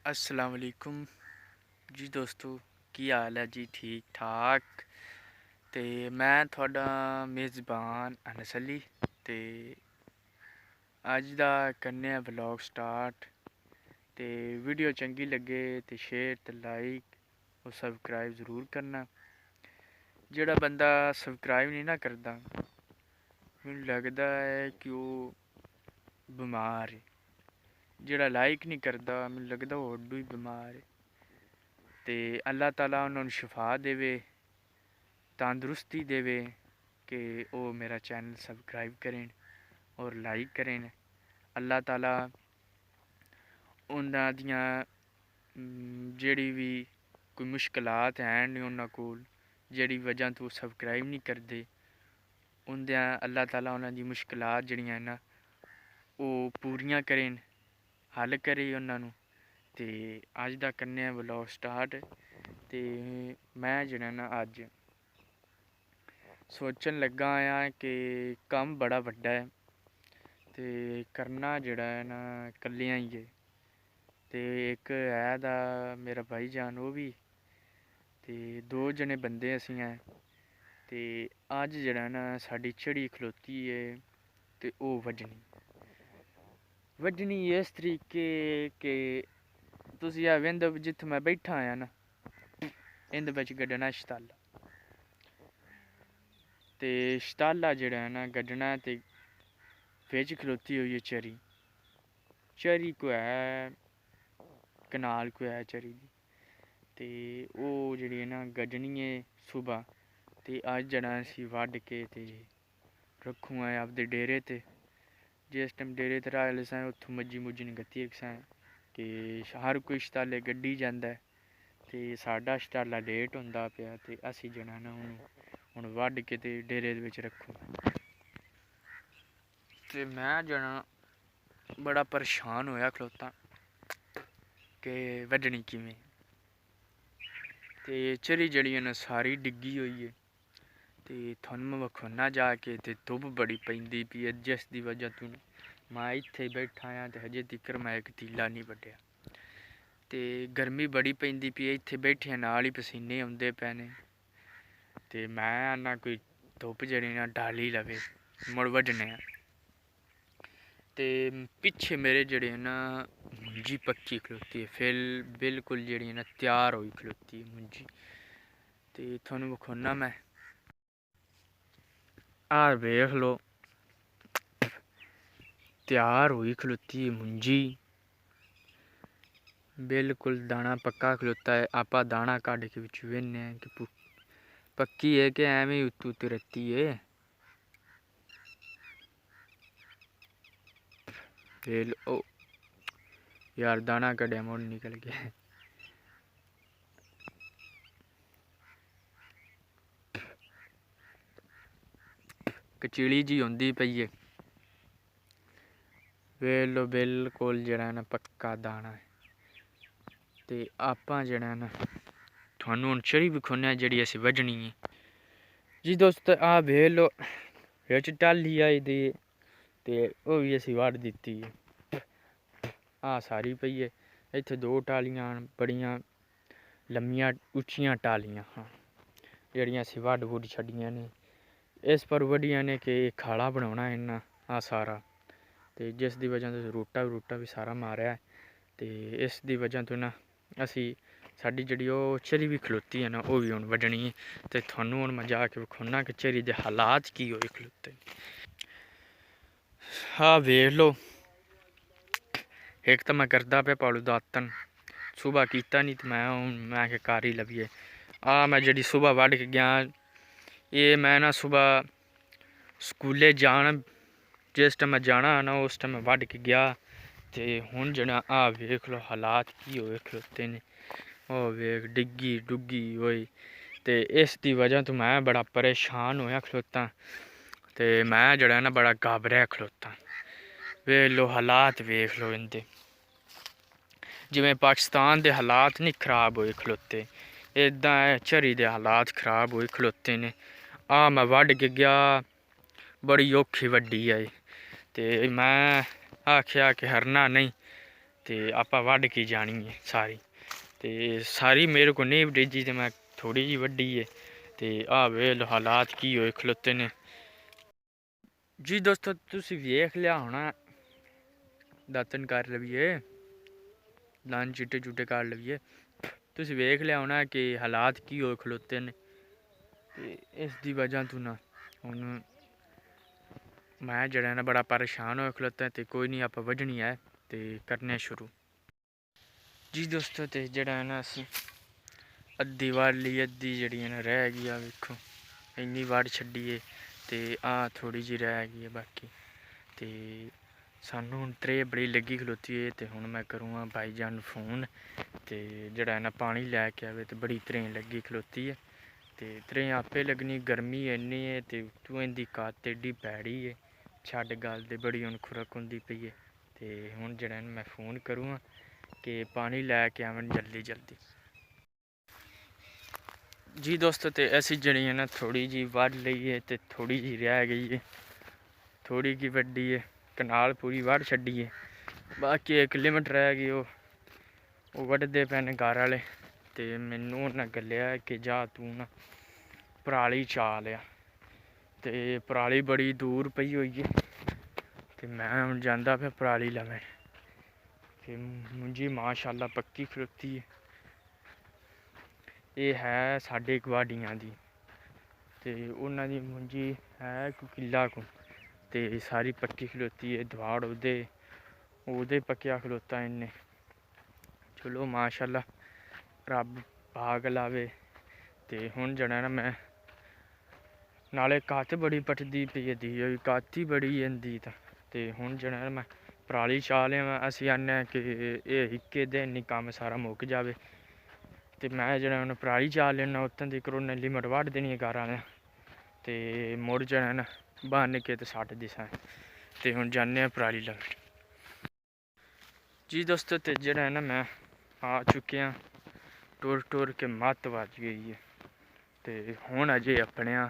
अस्सलाम वालेकुम जी दोस्तों, की हाल है जी? ठीक ठाक। ते मैं थोड़ा मेज़बान अनस अली ते अज दा करने आ व्लॉग स्टार्ट। ते वीडियो चंगी लगे तो शेयर ते लाइक और सब्सक्राइब ज़रूर करना। जेड़ा बंदा सब्सक्राइब नहीं ना करता, मैनूं लगदा है कि वो बीमार है। जेड़ा लाइक नहीं करता, मैनूं लगदा वो उड्डू ही बीमार है। ते अल्लाह ताला उन्होंने शिफा देवे, तंदुरुस्ती देवे कि वो मेरा चैनल सब्सक्राइब करें और लाइक करें। अल्लाह ताला उन्हां दियां जेह्ड़ी भी कोई मुश्किलात हैन उन्हां कोल, जेह्ड़ी वजह तो सब्सक्राइब नहीं करदे, उं'दे अल्लाह ताला उन्हां दी मुश्किलात जेह्ड़ियां न ओह् पूरियां करें, हल करे उन्हां नूं। ते अज दा करने आं व्लॉग स्टार्ट। ते मैं जेह्ड़ा ना अज्ज सोचन लगा आं कि कम्म बड़ा बड्डा है ते करना जेह्ड़ा है ना कल्लियां ही है। ते इक है दा मेरा भाई जान ओह् बी, ते दो जने बंदे असीं ऐं। ते अज्ज जेह्ड़ा ना साढ़ी झड़ी खलोती है ते ओह् वज्जनी इस तरीके कि तुस वेंदे जित्थें मैं बैठा आं ना, इंदे बिच गड्ढना शताला। ते शताला जेह्ड़ा है ना गड्ढना ते बिच खलोती होई है चरी। चरी कोई कनाल कोई है चरी दी। ते ओह् जेह्ड़ी है ना गड्ढनी है सुबह। ते अज्ज जेह्ड़ा इसी वड्ढ के ते रक्खूं ऐ आपदे डेरे ते। जिस टाइम डेरे ते रख लैसां उत्थूं मज्जी मुज्जी गत्ती रखसां कि हर कोई शताले गड्ढी जंदा है। ते साडा शताला लेट होंदा पिया ते असीं जेह्ड़ा ना हुण वड्ढ के ते डेरे दे बिच रक्खूं। ते मैं जेह्ड़ा बड़ा परेशान होया खलोता कि वड्ढनी किवें। ते झरी जेह्ड़ी है ना सारी डिग्गी होई है। ते थुहानूं मैं वखौना जाके ते धुप्प बड़ी पैंदी पई है, जिस दी वजह तो मैं इत्थे बैठा आं ते हजे तिकर मैं इक तीला नहीं वड्ढेआ। ते गर्मी बड़ी पैंदी पई है, इत्थे बैठे नाल ही पसीने औंदे पए ने। ते मैं आना कोई धुप्प जेह्ड़ी ना डाली लवे मुड़ वड्ढने आं। ते पिच्छे मेरे जेह्ड़े ना मुंजी पक्की खलोती है, बिल्कुल जेह्ड़ी ना त्यार होई खलोती है मुंजी। ते थुहानूं वखौना मैं, वेख लो त्यार होई खलोती है मुंजी। बिल्कुल दाना पक्का खलोता है। आपा दाना कड्ढ के बिच वेखने हैं कि पक्की है कि एवें उत्तू उत्ते रत्ती है। ओ यार दाना कड्ढिया मुड़ निकल गया। कचीली जी होंदी पई है। वेख लो बिल्कुल जेह्ड़ा ना पक्का दाना है। ते आपां जेह्ड़ा ना थुहानूं हुण झड़ी विखौने जेह्ड़ी असीं वड्ढनी है जी दोस्त। आ वेख लो बिच टाली आई दी ते ओह् बी असीं वड्ढ दित्ती है। सारी पई है। इत्थे दो टालियां न बड़ियां लम्मियां उच्चियां टालियां जेह्ड़ियां असीं वड्ढ वुड्ढ छड्डियां ने। इस पर वड्ढियां ने कि खाला बनाउणा इन्ना सारा। ते जिस दी वजह तो रूटा भी सारा मारेआ है। ते इस दी वजह तो ना असीं साडी जेह्ड़ी ओह् झरी भी खलोती है ना ओह् भी हुण वड्ढनी है। ते थुहानूं हुण मैं जाके विखौना कि झरी दे हालात की होए खलोते। वेख लो इक तो मैं करदा पिया पालू दातन, सुबह कीता नहीं तो मैं घर ही लविए। मैं जेह्ड़ी सुबह वड्ढ के गया, ये मैं ना सुबह स्कूले जाना, जिस टाइम मैं जाना ना उस टाइम मैं वड्ढ के गया। ते हुण जेह्ड़ा वेख लो हालात की होए खलोते ने। ओह् वेख डिग्गी डुग्गी होई। ते इस दी वजह तो मैं बड़ा परेशान होया खलोता। ते मैं जेह्ड़ा ना बड़ा घाबरेआ खलोता। वेख लो हालात वेख लो इंदे, जिवें पाकिस्तान दे हालात नहीं खराब होए खलोते, इदां झरी दे हालात खराब होए खलोते ने। मैं वड्ढ के गया, बड़ी औखी वड्ढी आई। ते मैं आखेआ कि हरना नहीं, ਤੇ ਆਪਾਂ ਵੱਢ ਕੇ ਜਾਣੀ ਹੈ ਸਾਰੀ। ਤੇ ਸਾਰੀ ਮੇਰੇ ਕੋਲ ਨਹੀਂ ਵਡੇਜੀ ਤੇ ਮੈਂ ਥੋੜੀ ਜਿਹੀ ਵੱਢੀ ਹੈ। ਤੇ ਆਹ ਵੇਖ ਹਾਲਾਤ ਕੀ ਹੋਏ ਖਲੋਤੇ ਨੇ ਜੀ। ਦੋਸਤੋ ਤੁਸੀਂ ਵੇਖ ਲਿਆ ਹੋਣਾ, ਦਾਤਨ ਕਰ ਲਵੀਏ, ਦੰਦ ਚਿੱਟੇ ਚੁੱਟੇ ਕਰ ਲਵੀਏ। ਤੁਸੀਂ ਵੇਖ ਲਿਆ ਹੋਣਾ ਕਿ ਹਾਲਾਤ ਕੀ ਹੋਏ ਖਲੋਤੇ ਨੇ। ਤੇ ਇਸ ਦੀ ਵਜ੍ਹਾ ਤੋਂ ਨਾ ਹੁਣ ਮੈਂ ਜਿਹੜਾ ਨਾ ਬੜਾ ਪਰੇਸ਼ਾਨ ਹੋਇਆ ਖਲੋਤਾ। ਤੇ ਕੋਈ ਨਹੀਂ, ਆਪਾਂ ਵੱਢਣੀ ਹੈ ਤੇ ਕਰਨੇ ਸ਼ੁਰੂ ਜੀ ਦੋਸਤੋ। ਤੇ ਜਿਹੜਾ ਨਾ ਅਸੀਂ ਅੱਧੀ ਵਾਰ ਲਈ, ਅੱਧੀ ਜਿਹੜੀ ਨਾ ਰਹਿ ਗਈ ਆ। ਵੇਖੋ ਇੰਨੀ ਵਾਰ ਛੱਡੀਏ ਤੇ ਆਹ ਥੋੜੀ ਜਿਹੀ ਰਹਿ ਗਈ ਹੈ ਬਾਕੀ। ਤੇ ਸਾਨੂੰ ਹੁਣ ਟਰੇ ਬੜੀ ਲੱਗੀ ਖਲੋਤੀ ਹੈ। ਤੇ ਹੁਣ ਮੈਂ ਕਰੂੰਗਾ ਭਾਈ ਜਾਨ ਨੂੰ ਫੋਨ, ਤੇ ਜਿਹੜਾ ਨਾ ਪਾਣੀ ਲੈ ਕੇ ਆਵੇ। ਤੇ ਬੜੀ ਤਰੇਂ ਲੱਗੀ ਖਲੋਤੀ ਹੈ। ਤੇ ਤਰੇਂ ਆਪੇ ਲੱਗਣੀ, ਗਰਮੀ ਇੰਨੀ ਹੈ ਤੇ ਉੱਤੋਂ ਇਹਦੀ ਕੱਤ ਏਡੀ ਭੈੜੀ ਹੈ, ਛੱਡ ਗੱਲ ਦੇ ਬੜੀ ਹੁਣ ਖੁਰਕ ਹੁੰਦੀ ਪਈ ਹੈ। ਤੇ ਹੁਣ ਜਿਹੜਾ ਮੈਂ ਫੋਨ ਕਰੂੰਗਾ ਕਿ ਪਾਣੀ ਲੈ ਕੇ ਆਵਣ ਜਲਦੀ ਜਲਦੀ ਜੀ ਦੋਸਤੋ। ਤੇ ਅਸੀਂ ਜਿਹੜੀ ਹੈ ਨਾ ਥੋੜੀ ਜਿਹੀ ਵੱਢ ਲਈ ਹੈ ਤੇ ਥੋੜੀ ਜਿਹੀ ਰਹਿ ਗਈ ਹੈ, ਥੋੜੀ ਜਿਹੀ ਵੱਡੀ ਹੈ। ਕਨਾਲ ਪੂਰੀ ਵੱਢ ਛੱਡੀ ਹੈ, ਬਾਕੀ 1 ਲਿਮਟ ਰਹਿ ਗਈ। ਉਹ ਵੱਢਦੇ ਪਏ ਨੇ ਘਰ ਵਾਲੇ। ਤੇ ਮੈਨੂੰ ਉਹਨਾਂ ਗੱਲਿਆ ਕਿ ਜਾ ਤੂੰ ਨਾ ਪਰਾਲੀ ਚਾ ਲਿਆ। ਤੇ ਪਰਾਲੀ ਬੜੀ ਦੂਰ ਪਈ ਹੋਈ ਹੈ ਤੇ ਮੈਂ ਹੁਣ ਜਾਂਦਾ ਫਿਰ ਪਰਾਲੀ ਲਵੇਂ। ਤੇ ਮੁੰਜੀ ਮਾਸ਼ਾਅੱਲਾ ਪੱਕੀ ਖਲੋਤੀ ਹੈ। ਇਹ ਹੈ ਸਾਡੇ ਗਵਾਡੀਆਂ ਦੀ, ਤੇ ਉਹਨਾਂ ਦੀ ਮੁੰਜੀ ਹੈ ਕਿੱਲਾ ਕੁ। ਤੇ ਸਾਰੀ ਪੱਕੀ ਖਲੋਤੀ ਹੈ, ਦਵਾੜ ਉਹਦੇ ਪੱਕਿਆ ਖਲੋਤਾ ਇਹਨੇ। ਚਲੋ ਮਾਸ਼ਾਅੱਲਾ ਰੱਬ ਭਾਗ ਲਾਵੇ। ਤੇ ਹੁਣ ਜਿਹੜਾ ਨਾ ਮੈਂ ਨਾਲੇ ਕੱਤ ਬੜੀ ਪੱਟਦੀ ਪਈ ਇਹਦੀ, ਕੱਤ ਹੀ ਬੜੀ ਇਹਦੀ ਤਾਂ। ਤੇ ਹੁਣ ਜਿਹੜਾ ਮੈਂ ਪਰਾਲੀ ਚਾ ਲਿਆ। ਅਸੀਂ ਆਨੇ ਕਿ ਇਹ ਇੱਕੇ ਦਿਨ ਨਹੀਂ ਕੰਮ ਸਾਰਾ ਮੁੱਕ ਜਾਵੇ। ਤੇ ਮੈਂ ਜਿਹੜਾ ਹੁਣ ਪਰਾਲੀ ਚਾ ਲੈਣਾ, ਉੱਤੋਂ ਦੀ ਕਰੋਨਾ ਲਿਮਟ ਵੱਢ ਦੇਣੀ ਹੈ ਘਰ ਵਾਲਿਆਂ। ਤੇ ਮੁੜ ਜਿਹੜਾ ਨਾ ਬੰਨ ਕੇ ਤੇ ਛੱਡ ਦਿਸਾਂ। ਤੇ ਹੁਣ ਜਾਂਦੇ ਹਾਂ ਪਰਾਲੀ ਲਵੇ ਜੀ ਦੋਸਤੋ। ਤੇ ਜਿਹੜਾ ਨਾ ਮੈਂ ਆ ਚੁੱਕਿਆ, ਟੁਰ ਕੇ ਮੱਤ ਵੱਜ ਗਈ ਹੈ। ਤੇ ਹੁਣ ਅਜੇ ਆਪਣਿਆਂ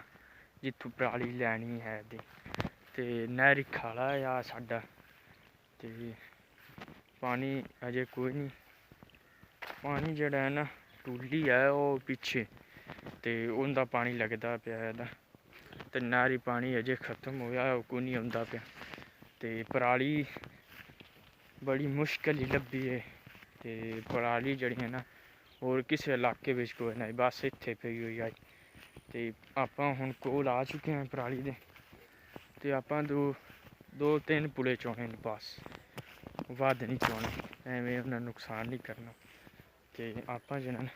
ਜਿੱਥੋਂ ਪਰਾਲੀ ਲੈਣੀ ਹੈ ਤੇ ਨਹਿਰੀ ਖਾਲਾ ਆ ਸਾਡਾ। ਤੇ ਪਾਣੀ ਅਜੇ ਕੋਈ ਨਹੀਂ, ਪਾਣੀ ਜਿਹੜਾ ਹੈ ਨਾ ਟੂਲੀ ਹੈ ਉਹ ਪਿੱਛੇ, ਤੇ ਉਹਦਾ ਪਾਣੀ ਲੱਗਦਾ ਪਿਆ ਇਹਦਾ। ਤੇ ਨਹਿਰੀ ਪਾਣੀ ਅਜੇ ਖ਼ਤਮ ਹੋਇਆ, ਉਹ ਕੋਈ ਨਹੀਂ ਆਉਂਦਾ ਪਿਆ। ਤੇ ਪਰਾਲੀ ਬੜੀ ਮੁਸ਼ਕਿਲ ਹੀ ਲੱਭੀ ਹੈ। ਤੇ ਪਰਾਲੀ ਜਿਹੜੀ ਹੈ ਨਾ ਹੋਰ ਕਿਸੇ ਇਲਾਕੇ ਵਿੱਚ ਕੋਈ ਨਹੀਂ, ਬਸ ਇੱਥੇ ਪਈ ਹੋਈ ਆ। ਤੇ ਆਪਾਂ ਹੁਣ ਕੋਲ ਆ ਚੁੱਕੇ ਹਾਂ ਪਰਾਲੀ ਦੇ। ਤੇ ਆਪਾਂ ਦੋ ਤਿੰਨ ਪੁਲੇ ਚੋਣੇ ਨੇ ਬਸ, ਵੱਧ ਨਹੀਂ ਚੋਣੇ, ਐਵੇਂ ਉਹਨਾਂ ਨੁਕਸਾਨ ਨਹੀਂ ਕਰਨਾ। ਤੇ ਆਪਾਂ ਜਿਹੜਾ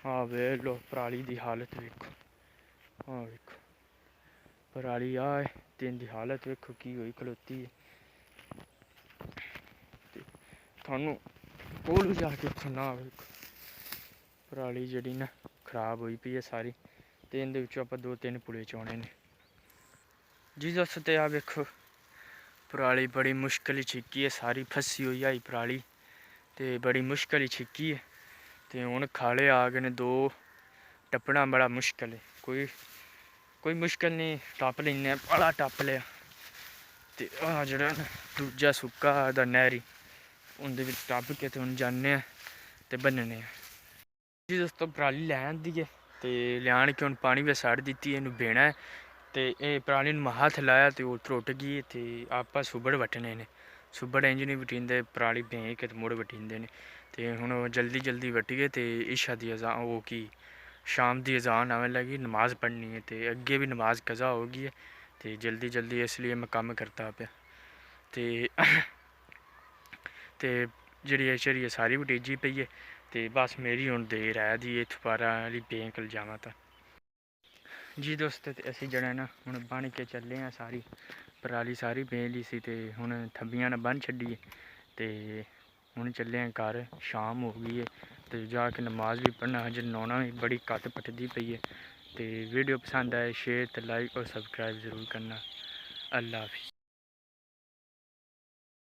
ਆਹ ਵੇਖ ਲਓ ਪਰਾਲੀ ਦੀ ਹਾਲਤ ਵੇਖੋ, ਆਹ ਵੇਖੋ ਪਰਾਲੀ ਆ ਤੇ ਇਹਦੀ ਹਾਲਤ ਵੇਖੋ ਕੀ ਹੋਈ ਖਲੋਤੀ ਹੈ। ਤੇ ਤੁਹਾਨੂੰ ਕੋਲ ਜਾ ਕੇ ਨਾ ਵੇਖੋ ਪਰਾਲੀ ਜਿਹੜੀ ਨਾ ਖਰਾਬ ਹੋਈ ਪਈ ਹੈ ਸਾਰੀ। ਤੇ ਇਹਦੇ ਵਿੱਚੋਂ ਆਪਾਂ 2-3 ਪੁਲੇ ਚੋਣੇ ਨੇ ਜੀ ਦੋਸਤੋ। ਤੇ ਆ ਵੇਖੋ ਪਰਾਲੀ ਬੜੀ ਮੁਸ਼ਕਿਲ ਹੀ ਛਿੱਕੀ ਹੈ, ਸਾਰੀ ਫਸੀ ਹੋਈ ਆਈ ਪਰਾਲੀ। ਤੇ ਬੜੀ ਮੁਸ਼ਕਿਲ ਹੀ ਛਿੱਕੀ ਹੈ। ਤੇ ਹੁਣ ਖਾਲੇ ਆ ਗਏ ਨੇ 2, ਟੱਪਣਾ ਬੜਾ ਮੁਸ਼ਕਿਲ ਹੈ। ਕੋਈ ਮੁਸ਼ਕਿਲ ਨਹੀਂ, ਟੱਪ ਲੈਂਦੇ ਬੜਾ ਟੱਪ ਲਿਆ। ਤੇ ਆਹ ਜਿਹੜਾ ਦੂਜਾ ਸੁੱਕਾ ਦਾ ਨਹਿਰੀ, ਉਹਦੇ ਵਿੱਚ ਟੱਪ ਕੇ ਤੇ ਹੁਣ ਜਾਂਦੇ ਹਾਂ ਤੇ ਬੰਨਣੇ ਆ ਜੀ ਦੋਸਤੋ। ਪਰਾਲੀ ਲੈ ਆਂਦੀ ਹੈ ਤੇ ਲਿਆਣ ਕੇ ਹੁਣ ਪਾਣੀ ਵਿੱਚ ਛੱਡ ਦਿੱਤੀ, ਇਹਨੂੰ ਬੇਣਾ ਹੈ। ਤੇ ਇਹ ਪਰਾਲੀ ਨੂੰ ਹੱਥ ਲਾਇਆ ਤੇ ਉਹ ਟੁੱਟ ਗਈ। ਤੇ ਆਪਾਂ ਸੁਬੜ ਵੱਟਣੇ ਨੇ, ਸੁਬੜ ਇੰਜ ਨਹੀਂ ਵਟੀਂਦੇ, ਪਰਾਲੀ ਭੇਂ ਕੇ ਤੇ ਮੁੜ ਵਟੀਂਦੇ ਨੇ। ਤੇ ਹੁਣ ਜਲਦੀ ਵੱਟੀਏ ਤੇ ਇਸ਼ਾ ਦੀ ਅਜ਼ਾਨ, ਉਹ ਕੀ ਸ਼ਾਮ ਦੀ ਅਜ਼ਾਨ ਆਉਣ ਲੱਗੀ, ਨਮਾਜ਼ ਪੜ੍ਹਨੀ ਹੈ। ਤੇ ਅੱਗੇ ਵੀ ਨਮਾਜ਼ ਕਜ਼ਾ ਹੋ ਗਈ ਹੈ। ਤੇ ਜਲਦੀ ਇਸ ਲਈ ਮੈਂ ਕੰਮ ਕਰਦਾ ਪਿਆ। ਤੇ ਜਿਹੜੀ ਇਹ ਸਾਰੀ ਵਟੇਜੀ ਪਈ ਹੈ। ਤੇ ਬਸ ਮੇਰੀ ਹੁਣ ਦੇਰ ਹੈ ਦੀ ਇਹ ਦੁਬਾਰਾ ਵਾਲੀ ਬੈਂਕ ਲਿਜਾਵਾਂ ਤਾਂ ਜੀ ਦੋਸਤੋ। ਤੇ ਅਸੀਂ ਜਿਹੜਾ ਨਾ ਹੁਣ ਬਣ ਕੇ ਚੱਲੇ ਹਾਂ, ਸਾਰੀ ਪਰਾਲੀ ਸਾਰੀ ਬੇਂ ਲਈ ਸੀ। ਤੇ ਹੁਣ ਥੱਬੀਆਂ ਨਾਲ ਬੰਨ੍ਹ ਛੱਡੀ। ਤੇ ਹੁਣ ਚੱਲੇ ਹਾਂ ਘਰ, ਸ਼ਾਮ ਹੋ ਗਈ ਹੈ। ਤੇ ਜਾ ਕੇ ਨਮਾਜ਼ ਵੀ ਪੜ੍ਹਨਾ, ਹਜੇ ਨਹਾਉਣਾ ਵੀ, ਬੜੀ ਕੱਤ ਪੱਟਦੀ ਪਈ ਹੈ। ਤੇ ਵੀਡੀਓ ਪਸੰਦ ਆਏ ਸ਼ੇਅਰ ਤੇ ਲਾਈਕ ਔਰ ਸਬਸਕ੍ਰਾइब ज़रूर करना। अल्लाह हाफिज़।